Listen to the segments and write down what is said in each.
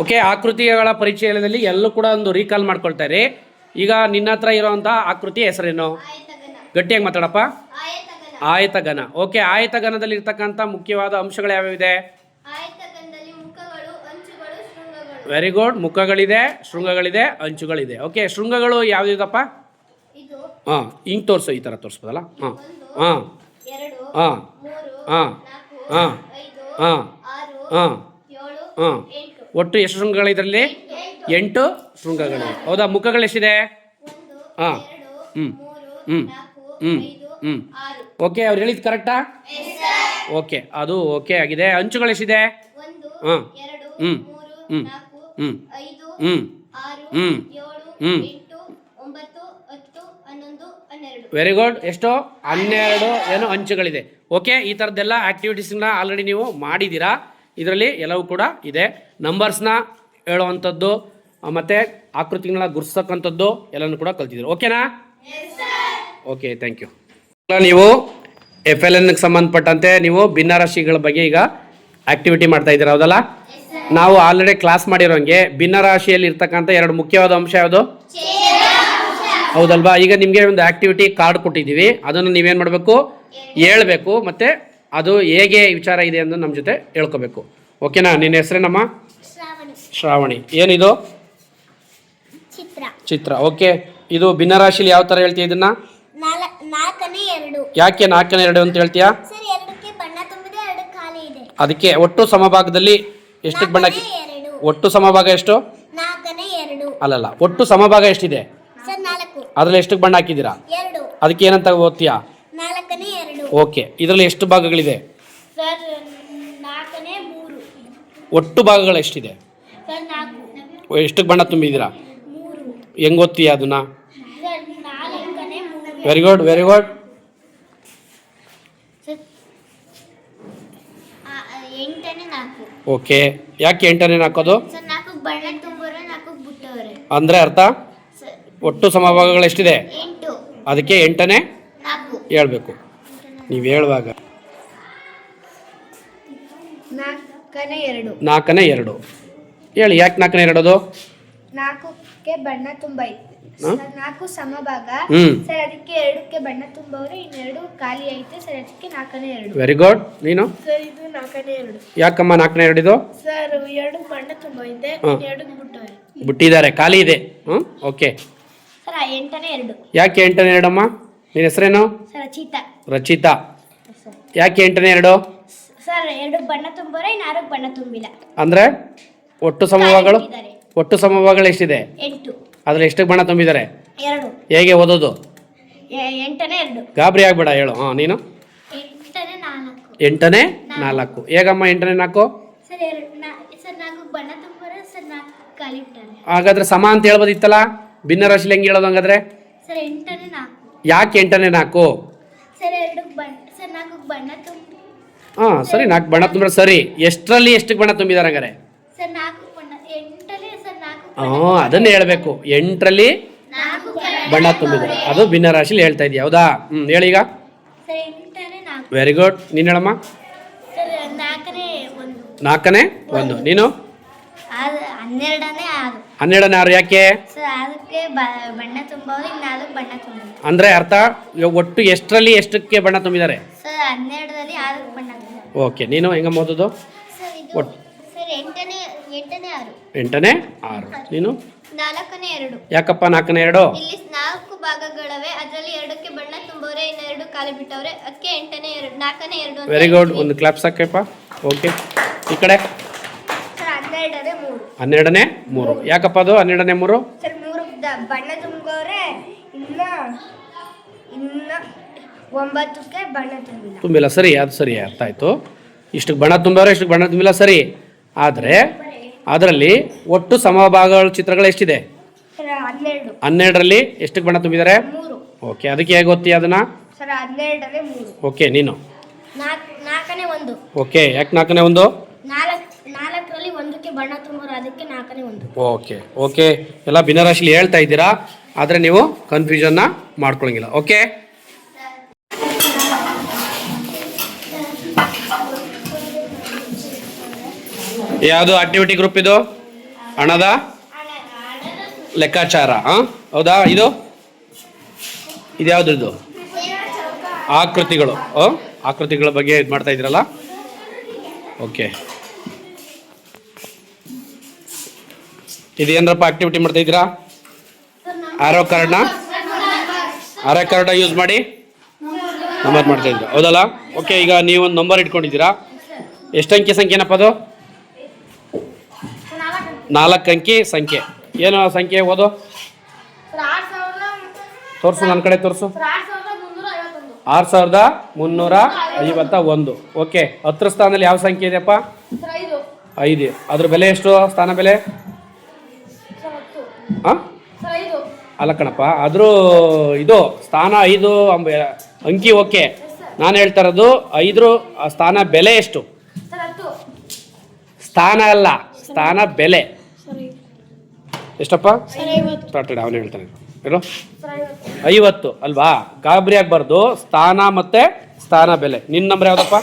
Okay, ಆಕೃತಿಗಳ ಪರಿಚಯದಲ್ಲಿ ಎಲ್ಲೂ ಕೂಡ ಒಂದು ರೀಕಾಲ್ ಮಾಡ್ಕೊಳ್ತಾರೆ. ಈಗ ನಿನ್ನ ಹತ್ರ ಇರೋಂಥ ಆಕೃತಿ ಹೆಸರೇನು? ಗಟ್ಟಿಯಾಗಿ ಮಾತಾಡಪ್ಪ. ಆಯತಘನ. ಓಕೆ, ಆಯತಘನದಲ್ಲಿ ಇರ್ತಕ್ಕಂಥ ಮುಖ್ಯವಾದ ಅಂಶಗಳು ಯಾವ್ಯಾವಿದೆ? Very good. ಮುಖಗಳಿದೆ, ಶೃಂಗಗಳಿದೆ, ಅಂಚುಗಳಿದೆ. ಓಕೆ, ಶೃಂಗಗಳು ಯಾವ್ದಿದಪ್ಪ? ಹಾಂ, ಹಿಂಗೆ ತೋರಿಸು, ಈ ಥರ ತೋರಿಸ್ಬೋದಲ್ಲ. ಹಾಂ ಹಾಂ ಹಾಂ ಹಾಂ ಹಾಂ ಹಾಂ ಹಾಂ ಹಾಂ. ಒಟ್ಟು ಎಷ್ಟು ಶೃಂಗಗಳು ಇದರಲ್ಲಿ? 8 ಶೃಂಗಗಳಿವೆ. ಹೌದಾ? ಮುಖಗಳು ಎಷ್ಟಿದೆ? ಹಾಂ ಹ್ಞೂ ಹ್ಞೂ ಹ್ಞೂ ಹ್ಞೂ. ಓಕೆ, ಅವ್ರು ಹೇಳಿದ್ದು ಕರೆಕ್ಟಾ? ಓಕೆ, ಅದು ಓಕೆ ಆಗಿದೆ. ಅಂಚುಗಳು ಎಷ್ಟಿದೆ? ಹಾಂ ಹ್ಞೂ ಹ್ಞೂ ಹ್ಞೂ ಹ್ಞೂ ಹ್ಞೂ ಹ್ಞೂ. Very good. ಎಷ್ಟು? 12 ಏನು ಅಂಚುಗಳಿದೆ. ಓಕೆ, ಈ ಥರದ್ದೆಲ್ಲ ಆ್ಯಕ್ಟಿವಿಟೀಸ್ನ ಆಲ್ರೆಡಿ ನೀವು ಮಾಡಿದ್ದೀರಾ. ಇದರಲ್ಲಿ ಎಲ್ಲವೂ ಕೂಡ ಇದೆ. ನಂಬರ್ಸ್ನ ಹೇಳುವಂಥದ್ದು ಮತ್ತು ಆಕೃತಿಗಳನ್ನ ಗುರ್ಸ್ತಕ್ಕಂಥದ್ದು ಎಲ್ಲನೂ ಕೂಡ ಕಲ್ತಿದ್ದೀರಿ. ಓಕೆನಾ? Okay, thank you. ನೀವು FLNಗೆ ಸಂಬಂಧಪಟ್ಟಂತೆ ನೀವು ಭಿನ್ನರಾಶಿಗಳ ಬಗ್ಗೆ ಈಗ ಆ್ಯಕ್ಟಿವಿಟಿ ಮಾಡ್ತಾ ಇದ್ದೀರಾ, ಹೌದಲ್ಲ? ನಾವು ಆಲ್ರೆಡಿ ಕ್ಲಾಸ್ ಮಾಡಿರೋಂಗೆ ಭಿನ್ನರಾಶಿಯಲ್ಲಿ ಇರ್ತಕ್ಕಂಥ 2 ಮುಖ್ಯವಾದ ಅಂಶ ಯಾವುದು? ಹೌದಲ್ವಾ? ಈಗ ನಿಮಗೆ ಒಂದು ಆ್ಯಕ್ಟಿವಿಟಿ ಕಾರ್ಡ್ ಕೊಟ್ಟಿದ್ದೀವಿ, ಅದನ್ನು ನೀವೇನು ಮಾಡಬೇಕು? ಹೇಳ್ಬೇಕು, ಮತ್ತು ಅದು ಹೇಗೆ ವಿಚಾರ ಇದೆ ಅಂತ ನಮ್ಮ ಜೊತೆ ಹೇಳ್ಕೋಬೇಕು. ಓಕೆನಾ? ನಿನ್ನ ಹೆಸರೇನಮ್ಮ? ಶ್ರಾವಣಿ. ಏನಿದು? ಚಿತ್ರ. ಓಕೆ, ಇದು ಭಿನ್ನರಾಶಿಲಿ ಯಾವ ಥರ ಹೇಳ್ತೀಯ ಇದನ್ನ? ಯಾಕೆ 4ನೇ 2 ಅಂತ ಹೇಳ್ತೀಯಾ? ಅದಕ್ಕೆ ಒಟ್ಟು ಸಮಭಾಗದಲ್ಲಿ ಎಷ್ಟಕ್ಕೆ ಬಣ್ಣ? ಒಟ್ಟು ಸಮಭಾಗ ಎಷ್ಟು? ಅಲ್ಲಲ್ಲ, ಒಟ್ಟು ಸಮಭಾಗ ಎಷ್ಟಿದೆ? ಅದರಲ್ಲಿ ಎಷ್ಟಕ್ಕೆ ಬಣ್ಣ ಹಾಕಿದ್ದೀರಾ? ಅದಕ್ಕೆ ಏನಂತ ಓದ್ತೀಯಾ? ಓಕೆ, ಇದರಲ್ಲಿ ಎಷ್ಟು ಭಾಗಗಳಿದೆ? ಒಟ್ಟು ಭಾಗಗಳು ಎಷ್ಟಿದೆ? ಎಷ್ಟಕ್ಕೆ ಬಣ್ಣ ತುಂಬಿದ್ದೀರಾ? ಹೆಂಗೆ ಓದ್ತೀಯ ಅದನ್ನ? Very good, very good. Okay, ಯಾಕೆ 8ನೇ ಹಾಕೋದು? ಅಂದರೆ ಅರ್ಥ ಒಟ್ಟು ಸಮಭಾಗಗಳು ಎಷ್ಟಿದೆ? ಅದಕ್ಕೆ 8ನೇ ಹೇಳ್ಬೇಕು ನೀವು ಹೇಳುವಾಗ. 4ನೇ 2 ಹೇಳಿ. ಯಾಕೆ 4ನೇ 2 ಅದು? 4ಕ್ಕೆ ಬಣ್ಣ ತುಂಬೈತೆ. 4 ಸಮಭಾಗ ಸರ್, ಅದಕ್ಕೆ 2ಕ್ಕೆ ಬಣ್ಣ ತುಂಬವ್ರೆ, ಇನ್ನೆರಡು ಖಾಲಿ ಐತೆ ಸರ್, ಅದಕ್ಕೆ 4ನೇ 2. Very good. ನೀನು? ಸರ್, ಇದು 4ನೇ 2. ಯಾಕಮ್ಮ 4ನೇ 2 ಇದು? ಸರ್, 2 ಬಣ್ಣ ತುಂಬೈತೆ, 2 ಬಿಟ್ಟವ್ರೆ, ಬಿಟ್ಟಿದ್ದಾರೆ, ಖಾಲಿ ಇದೆ. Okay sir. 8ನೇ 2. ಯಾಕೆ 8ನೇ 2 ಅಮ್ಮ? ನಿನ್ನ ಹೆಸರೇನು? ಸರ್, ರಚಿತಾ. ಯಾಕೆ 8ನೇ 2? ಸರ್, 2 ಬಣ್ಣ ತುಂಬವ್ರೆ, 4 ಬಣ್ಣ ತುಂಬಿಲ್ಲ. ಅಂದರೆ ಒಟ್ಟು ಸಮಭಾಗಗಳು? ಒಟ್ಟು ಸಮಭಾಗಗಳು ಎಷ್ಟಿದೆ? 8. ಅದ್ರಲ್ಲಿ ಎಷ್ಟಕ್ಕೆ ಬಣ್ಣ ತುಂಬಿದ್ದಾರೆ? 2. ಹೇಗೆ ಓದೋದು? 8ನೇ 2. ಗಾಬರಿ ಆಗ್ಬೇಡ, ಹೇಳು. ನೀನು? 8ನೇ 4. 8ನೇ 4. ಹೇಗಮ್ಮ 8ನೇ 4? ಸರ್, 4 ಬಣ್ಣ ತುಂಬವ್ರೆ ಸರ್, 4 ಖಾಲಿ ಇಟ್ಟಾರೆ. ಹಾಗಾದ್ರೆ ಸಮ ಅಂತ ಹೇಳ್ಬೋದಿತ್ತಲ್ಲ? ಭಿನ್ನರಾಶಿಲಿ ಹೆಂಗೆ ಹೇಳೋದು ಹಂಗಾದ್ರೆ? ಸರ್, 8ನೇ 4. ಯಾಕೆ 8ನೇ 4? ಸರ್, 4 ಬಣ್ಣ ತುಂಬಿ. ಹಾಂ ಸರಿ, 4 ಬಣ್ಣ ತುಂಬಿದ್ರೆ ಸರಿ. ಎಷ್ಟರಲ್ಲಿ ಎಷ್ಟಕ್ಕೆ ಬಣ್ಣ ತುಂಬಿದ್ದಾರೆ ಹಂಗಾರೆ? ಸರ್, 4 ಬಣ್ಣ 8ರಲ್ಲಿ ಸರ್ 4. ಅದನ್ನೇ ಹೇಳಬೇಕು. 8ರಲ್ಲಿ ಬಣ್ಣ ತುಂಬಿದ್ದಾರೆ, ಅದು ಭಿನ್ನರಾಶಿಲಿ ಹೇಳ್ತಾ ಇದೆಯಾ? ಹೌದಾ? ಹೇಳಿ ಈಗ. ಸರ್, 8ನೇ 4. Very good. ನೀನು ಹೇಳಮ್ಮ? ಸರ್, 4ನೇ 1. 4ನೇ 1. ನೀನು? 12ನೇ 6. 12ನೇ 6. ಯಾಕೆ? ಸರ್, ಅದಕ್ಕೆ ಬಣ್ಣ ತುಂಬವ್ರೆ, 4 ಬಣ್ಣ ತುಂಬಿಲ್ಲ. ಅಂದರೆ ಅರ್ಥ ಒಟ್ಟು ಎಷ್ಟರಲ್ಲಿ ಎಷ್ಟಕ್ಕೆ ಬಣ್ಣ ತುಂಬಿದ್ದಾರೆ? ಸರ್, 12ರಲ್ಲಿ 6 ಬಣ್ಣ ತುಂಬಿಲ್ಲ. ಓಕೆ, ನೀನು ಹೆಂಗೆ ಓದೋದು? ಸರ್, ಇದು ಒಟ್ಟು ಸರ್ 8ನೇ 6. 8ನೇ 6. ನೀನು? 4ನೇ 2. ಯಾಕಪ್ಪ 4ನೇ 2? ಇಲ್ಲಿ 4 ಭಾಗಗಳವೆ, ಅದರಲ್ಲಿ 2ಕ್ಕೆ ಬಣ್ಣ ತುಂಬವ್ರೆ, ಇನ್ನೆರಡು ಖಾಲಿ ಬಿಟ್ಟವ್ರೆ, ಅದಕ್ಕೆ 4ನೇ 2. Very good. ಒಂದು ಕ್ಲಾಪ್ ಸಾಕಪ್ಪ. ಓಕೆ, ಈ ಕಡೆ. ಸರ್, 12ನೇ 3. 12ನೇ 3. ಯಾಕಪ್ಪ ಅದು 12ನೇ 3? ಸರ್, 3 ಬಣ್ಣ ತುಂಬವ್ರೆ, ಇನ್ನ 9ಕ್ಕೆ ಬಣ್ಣ ತುಂಬಿಲ್ಲ. ಸರಿ, ಅದು ಸರಿ, ಅರ್ಥ ಆಯಿತು. ಇಷ್ಟಕ್ಕೆ ಬಣ್ಣ ತುಂಬವ್ರೆ, ಇಷ್ಟಕ್ಕೆ ಬಣ್ಣ ತುಂಬಿಲ್ಲ, ಸರಿ. ಆದರೆ ಅದರಲ್ಲಿ ಒಟ್ಟು ಸಮಭಾಗಗಳ ಚಿತ್ರಗಳು ಎಷ್ಟಿದೆ? 12ರಲ್ಲಿ ಎಷ್ಟಕ್ಕೆ ಬಣ್ಣ ತುಂಬಿದ್ದಾರೆ? 3. ಓಕೆ, ಅದಕ್ಕೆ ಹೇಗೆ ಓದ್ತೀಯ ಅದನ್ನ? ಸರ್, 12ನೇ 3. ಓಕೆ, ನೀನು? 4ನೇ 1. ಓಕೆ, ಯಾಕೆ 4ನೇ 1? 4ರಲ್ಲಿ 1ಕ್ಕೆ ಬಣ್ಣ ತುಂಬೋರು, ಅದಕ್ಕೆ 4ನೇ 1. ಓಕೆ ಓಕೆ, ಎಲ್ಲ ಭಿನ್ನರಾಶಿಲಿ ಹೇಳ್ತಾ ಇದ್ದೀರಾ, ಆದರೆ ನೀವು ಕನ್ಫ್ಯೂಷನ್ನ ಮಾಡ್ಕೊಳಂಗಿಲ್ಲ. ಓಕೆ, ಯಾವುದು ಆಕ್ಟಿವಿಟಿ ಗ್ರೂಪ್ ಇದು? ಹಣದ ಲೆಕ್ಕಾಚಾರ. ಹೌದಾ? ಇದು ಇದ್ಯಾವ್ದು? ಆಕೃತಿಗಳು. ಆಕೃತಿಗಳ ಬಗ್ಗೆ ಇದು ಮಾಡ್ತಾ ಇದ್ದೀರಲ್ಲ. ಓಕೆ, ಇದೇನಪ್ಪ ಆಕ್ಟಿವಿಟಿ ಮಾಡ್ತಾ ಇದ್ದೀರಾ? ಆರೋ ಕಾರ್ಡ್ನ ಯೂಸ್ ಮಾಡಿ ನಂಬರ್ ಮಾಡ್ತಾ ಇದ್ದೀರಾ, ಹೌದಲ್ಲ? ಓಕೆ, ಈಗ ನೀವೊಂದು ನಂಬರ್ ಇಟ್ಕೊಂಡಿದ್ದೀರಾ. ಎಷ್ಟು ಅಂಕಿ ಸಂಖ್ಯೆನಪ್ಪ ಅದು? 4 ಅಂಕಿ ಸಂಖ್ಯೆ. ಏನು ಸಂಖ್ಯೆ? ಓದು, ತೋರಿಸು, ನನ್ನ ಕಡೆ ತೋರಿಸು. 6351. ಓಕೆ, 10 ಸ್ಥಾನದಲ್ಲಿ ಯಾವ ಸಂಖ್ಯೆ ಇದೆಯಪ್ಪ? 5. ಅದ್ರ ಬೆಲೆ ಎಷ್ಟು? ಸ್ಥಾನ ಬೆಲೆ ಅಲ್ಲ ಕಣಪ್ಪ, ಆದರೂ ಇದು ಸ್ಥಾನ 5 ಅಂಕಿ. ಓಕೆ, ನಾನು ಹೇಳ್ತಾ ಇರೋದು 5 ಸ್ಥಾನ ಬೆಲೆ ಎಷ್ಟು? ಸ್ಥಾನ ಅಲ್ಲ, ಸ್ಥಾನ ಬೆಲೆ ಎಷ್ಟಪ್ಪ? ಅವನು ಹೇಳ್ತಾನೆ ಏನು? 50 ಅಲ್ವಾ? ಗಾಬರಿ ಆಗಬಾರ್ದು. ಸ್ಥಾನ ಮತ್ತೆ ಸ್ಥಾನ ಬೆಲೆ. ನಿನ್ನ ನಂಬರ್ ಯಾವುದಪ್ಪ?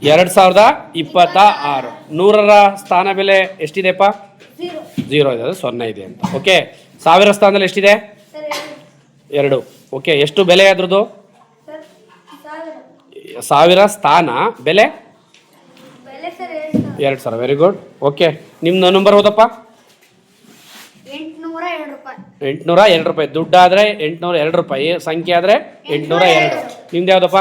2026. 100ರ ಸ್ಥಾನ ಬೆಲೆ ಎಷ್ಟಿದೆಪ್ಪ? 0 ಇದೆ, 0 ಇದೆ ಅಂತ. ಓಕೆ, 1000 ಸ್ಥಾನದಲ್ಲಿ ಎಷ್ಟಿದೆ? 2. ಓಕೆ, ಎಷ್ಟು ಬೆಲೆ ಅದ್ರದ್ದು? 1000 ಸ್ಥಾನ ಬೆಲೆ 2000. Very good. ಓಕೆ, ನಿಮ್ಮ ನಂಬರ್ ಓದಪ್ಪ. 802 ರೂಪಾಯಿ. ದುಡ್ಡಾದರೆ 802 ರೂಪಾಯಿ, ಸಂಖ್ಯೆ ಆದರೆ 802. ನಿಮ್ದು ಯಾವುದಪ್ಪ?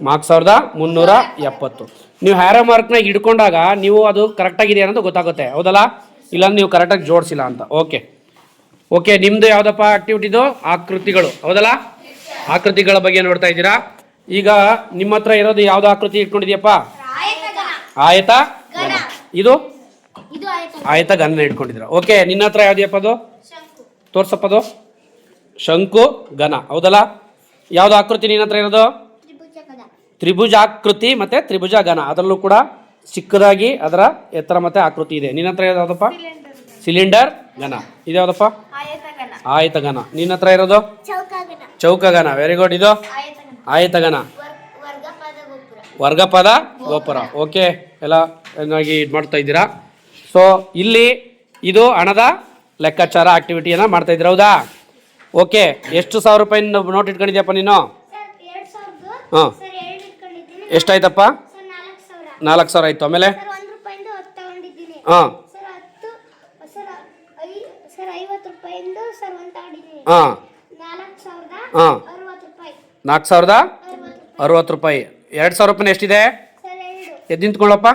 4370. ನೀವು ಹ್ಯಾರೋ ಮಾರ್ಕ್ನ ಹಿಡ್ಕೊಂಡಾಗ ನೀವು ಅದು ಕರೆಕ್ಟಾಗಿದೆ ಅನ್ನೋದು ಗೊತ್ತಾಗುತ್ತೆ, ಹೌದಲ್ಲ? ಇಲ್ಲಾಂದ್ರೆ ನೀವು ಕರೆಕ್ಟಾಗಿ ಜೋಡಿಸಿಲ್ಲ ಅಂತ. ಓಕೆ ಓಕೆ, ನಿಮ್ಮದು ಯಾವುದಪ್ಪ ಆಕ್ಟಿವಿಟಿದು? ಆಕೃತಿಗಳು, ಹೌದಲ್ಲ? ಆಕೃತಿಗಳ ಬಗ್ಗೆ ನೋಡ್ತಾ ಇದ್ದೀರಾ. ಈಗ ನಿಮ್ಮ ಹತ್ರ ಇರೋದು ಯಾವ್ದು ಆಕೃತಿ ಇಟ್ಕೊಂಡಿದ್ಯಪ್ಪ? ಆಯತ ಘನ. ಇದು ಆಯತ ಘನ ಇಟ್ಕೊಂಡಿದ್ದೀರಾ. ಓಕೆ, ನಿನ್ನ ಹತ್ರ ಯಾವ್ದಪ್ಪ ಅದು? ತೋರ್ಸಪ್ಪ ಅದು. ಶಂಕು ಘನ, ಹೌದಲ್ಲ? ಯಾವ್ದು ಆಕೃತಿ ನಿನ್ನ ಹತ್ರ ಇರೋದು? ತ್ರಿಭುಜಾಕೃತಿ ಮತ್ತೆ ತ್ರಿಭುಜ ಘನ. ಅದರಲ್ಲೂ ಕೂಡ ಚಿಕ್ಕದಾಗಿ ಅದರ ಎತ್ತರ ಮತ್ತೆ ಆಕೃತಿ ಇದೆ. ನಿನ್ನ ಹತ್ರ ಯಾವ್ದಪ್ಪ? ಸಿಲಿಂಡರ್ ಘನ. ಇದ್ಯಾವ್ದಪ್ಪ? ಆಯತ ಘನ. ನಿನ್ನ ಹತ್ರ ಇರೋದು? ಚೌಕ ಘನ. Very good. ಇದು ಆಯತ ಘನ. ವರ್ಗಪದ ಗೋಪುರ. ಓಕೆ, ಎಲ್ಲ ಚೆನ್ನಾಗಿ ಇದು ಮಾಡ್ತಾ ಇದ್ದೀರಾ. ಸೊ ಇಲ್ಲಿ ಇದು ಹಣದ ಲೆಕ್ಕಾಚಾರ ಆಕ್ಟಿವಿಟಿಯನ್ನು ಮಾಡ್ತಾ ಇದ್ದೀರಾ, ಹೌದಾ? ಓಕೆ, ಎಷ್ಟು 1000 ರೂಪಾಯಿ ನೋಟ್ ಇಟ್ಕೊಂಡಿದ್ಯಪ್ಪ ನೀನು? ಹಾಂ, ಎಷ್ಟಾಯ್ತಪ್ಪ? 4000 ಆಯಿತು. ಆಮೇಲೆ ಹಾಂ ಹಾಂ ಹಾಂ 4060 ರೂಪಾಯಿ. 2000 ರೂಪಾಯಿ ಎಷ್ಟಿದೆ? ಎದ್ದು ನಿಂತ್ಕೊಳ್ಳಪ್ಪ,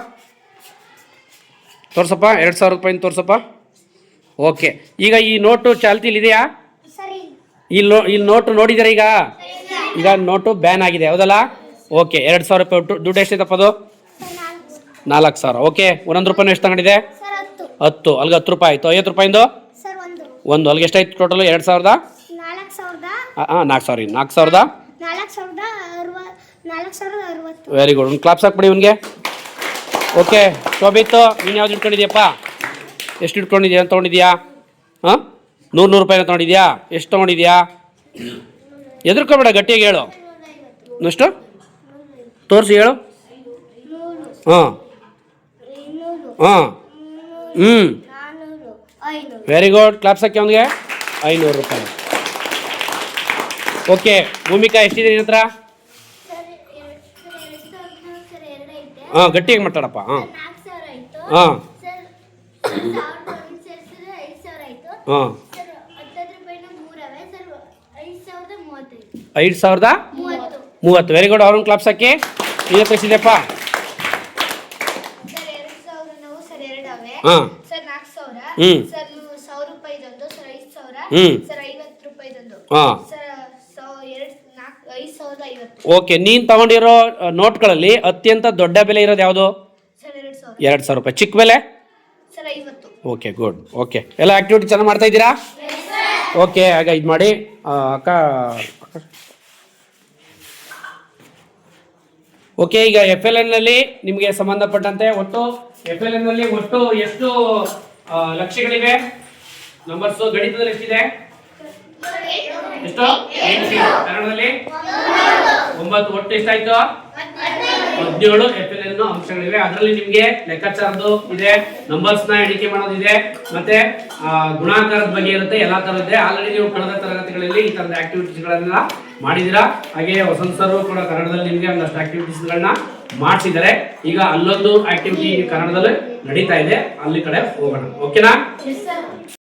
ತೋರ್ಸಪ್ಪ. 2000 ರೂಪಾಯಿ ತೋರ್ಸಪ್ಪ. ಓಕೆ, ಈಗ ಈ ನೋಟು ಚಾಲ್ತಿಲಿದೆಯಾ? ಇಲ್ಲಿ ನೋಟು ನೋಡಿದ್ದೀರಾ? ಈಗ ನೋಟು ಬ್ಯಾನ್ ಆಗಿದೆ, ಹೌದಲ್ಲ? ಓಕೆ, 2000 ರೂಪಾಯಿ ದುಡ್ಡು ಎಷ್ಟಿದಪ್ಪ ಅದು? 4000. ಓಕೆ, 1 ರೂಪಾಯಿನೂ ಎಷ್ಟು ತಗೊಂಡಿದೆ? 10. ಅಲ್ಲಿಗೆ 10 ರೂಪಾಯಿ ಆಯಿತು. 50 ರೂಪಾಯಿಂದು 1. ಅಲ್ಲಿಗೆ ಎಷ್ಟಾಯ್ತು ಟೋಟಲು? 2000. ಹಾಂ, 4000. Very good. ಒಂದು ಕ್ಲಾಪ್ಸ್ ಹಾಕ್ಬಿಡಿ ಇವನಿಗೆ. ಓಕೆ, ಶೋಭಿತ್ತು, ನೀನು ಯಾವ್ದು ಇಟ್ಕೊಂಡಿದ್ಯಪ್ಪ? ಎಷ್ಟು ಇಟ್ಕೊಂಡಿದ್ಯಾ? ಅಂತ ತೊಗೊಂಡಿದ್ಯಾ? ಹಾಂ, 100 ರೂಪಾಯಿನ ತೊಗೊಂಡಿದ್ಯಾ? ಎಷ್ಟು ತೊಗೊಂಡಿದ್ಯಾ? ಎದುರ್ಕೋಬೇಡ, ಗಟ್ಟಿಯಾಗಿ ಹೇಳು. ಎಷ್ಟು ತೋರಿಸಿ ಹೇಳು. ಹಾಂ ಹಾಂ ವೆರಿ ಗುಡ್. ಕ್ಲಾಪ್ಸ್ ಹಾಕಿ ಅವನಿಗೆ. 500 ರೂಪಾಯಿ. ಓಕೆ, ಭೂಮಿಕಾ ಎಷ್ಟಿದೆ ನಿನ್ನ ಹತ್ರ? ಹಾಂ, ಗಟ್ಟಿಯಾಗಿ ಮಾತಾಡಪ್ಪ. ಹಾಂ ಹಾಂ ಹಾಂ 5030. Very good. ಅವ್ರನ್ನ ಕ್ಲಾಪ್ಸ್ ಹಾಕಿ. ಈಗ ಕಳಿಸಿದೆಪ್ಪ. ಹಾಂ ಹಾಂ ಓಕೆ, ನೀನು ತಗೊಂಡಿರೋ ನೋಟ್ಗಳಲ್ಲಿ ಅತ್ಯಂತ ದೊಡ್ಡ ಬೆಲೆ ಇರೋದು ಯಾವುದು? 2000 ರೂಪಾಯಿ. ಚಿಕ್ಕ ಬೆಲೆ? Okay, good. ಓಕೆ, ಎಲ್ಲ ಆಕ್ಟಿವಿಟಿ ಚೆನ್ನಾಗಿ ಮಾಡ್ತಾ ಇದ್ದೀರಾ? ಓಕೆ, ಆಗ ಇದು ಮಾಡಿ ಅಕ್ಕ. ಓಕೆ, ಈಗ FLN ನಲ್ಲಿ ನಿಮಗೆ ಸಂಬಂಧಪಟ್ಟಂತೆ ಒಟ್ಟು FLN ನಲ್ಲಿ ಒಟ್ಟು ಎಷ್ಟು ಲಕ್ಷಗಳಿವೆ? ನಂಬರ್ಸ್ ಗಣಿತದಲ್ಲಿ ಎಷ್ಟಿದೆ? ಎಷ್ಟು? 8. ಕನ್ನಡದಲ್ಲಿ 9. ಒಟ್ಟು ಎಷ್ಟಾಯ್ತು? 17 FLN ಅಂಶಗಳಿವೆ. ಅದರಲ್ಲಿ ನಿಮ್ಗೆ ಲೆಕ್ಕಾಚಾರದ್ದು ಇದೆ, ನಂಬರ್ಸ್ ನ ಎಣಿಕೆ ಮಾಡೋದಿದೆ, ಮತ್ತೆ ಗುಣಾಕಾರದ ಬಗ್ಗೆ ಇರುತ್ತೆ, ಎಲ್ಲಾ ತರದ್ದೇ. ಆಲ್ರೆಡಿ ನೀವು ಕಳೆದ ತರಗತಿಗಳಲ್ಲಿ ಈ ತರದ ಆಕ್ಟಿವಿಟೀಸ್ ಗಳನ್ನ ಮಾಡಿದಿರಾ. ಹಾಗೆ ವಸಂತ್ ಸರ್ ಕೂಡ ಕನ್ನಡದಲ್ಲಿ ನಿಮ್ಗೆ ಒಂದಷ್ಟು ಆಕ್ಟಿವಿಟೀಸ್ ಗಳನ್ನ ಮಾಡಿಸಿದ್ದಾರೆ. ಈಗ ಅಲ್ಲೊಂದು ಆಕ್ಟಿವಿಟಿ ಕನ್ನಡದಲ್ಲಿ ನಡೀತಾ ಇದೆ, ಅಲ್ಲಿ ಕಡೆ ಹೋಗೋಣ. ಓಕೆನಾ?